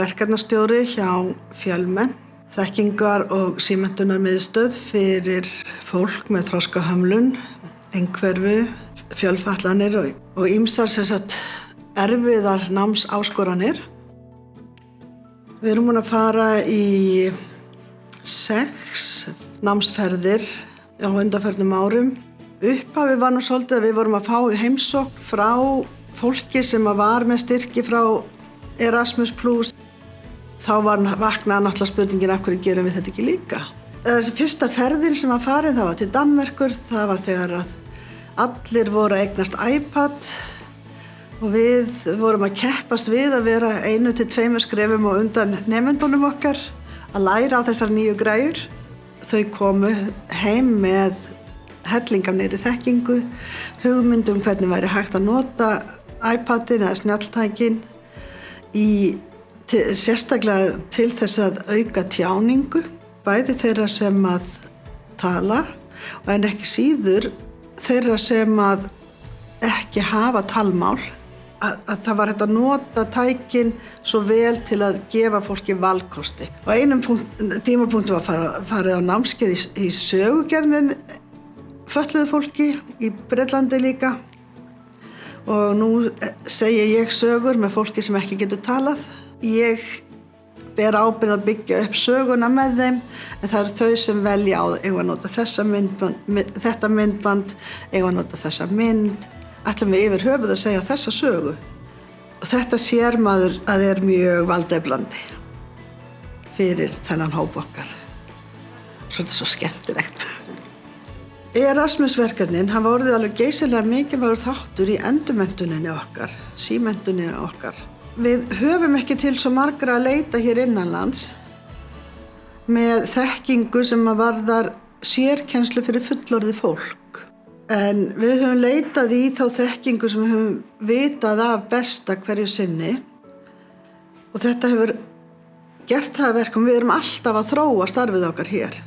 verkefnastjóri hjá Fjölmenn, þekkingar- og símenntunarmiðstöð fyrir fólk með þroskahömlun, einhverfu, fjölfatlanir og ýmsar erfiðar námsáskoranir. Við erum búin að fara í 6 námsferðir á undanförnum árum. Upphafi var nú svolítið að við vorum að fá heimsókn frá fólki sem var með styrki frá Erasmus+. Þá vaknaði náttúrulega spurningin af hverju gerum við þetta ekki líka. Þessi fyrsta ferðin sem var farin, það var til Danmerkur, það var þegar að allir voru að eignast iPad og við vorum að keppast við að vera 1 til 2 skrefum á undan nemendunum okkar að læra á þessar nýju græjur. Þau komu heim með helling af nýrri þekkingu, hugmyndum hvernig væri hægt að nota iPadin eða snjalltækin sérstaklega til þess að auka tjáningu, bæði þeirra sem að tala en ekki síður þeirra sem að ekki hafa talmál, að það var hægt að nota tækin svo vel til að gefa fólki valkosti. Á einum tímapunkti var farið á námskeið í sögugerð með fötluðu fólki í Bretlandi líka og nú segi ég sögur með fólki sem ekki getur talað. Ég ber ábyrgð að byggja upp söguna með þeim en það eru þau sem velja á það, eigum að nota þetta myndband, eigum að nota þessa mynd, ætlum við yfir höfuð að segja þessa sögu. Og þetta sér maður að er mjög valdeflandi fyrir þennan hóp okkar. Svolítið svo skemmtilegt. Erasmus-verkefnin hafa orðið alveg geysilega mikilvægur þáttur í endurmenntuninni okkar, símenntuninni okkar. Við höfum ekki til svo margra að leita hér innanlands með þekkingu sem að varðar sérkennslu fyrir fullorðið fólk. En við höfum leitað í þá þekkingu sem við höfum vitað af besta hverju sinni og þetta hefur gert það að verkum við erum alltaf að þróa starfið okkar hér.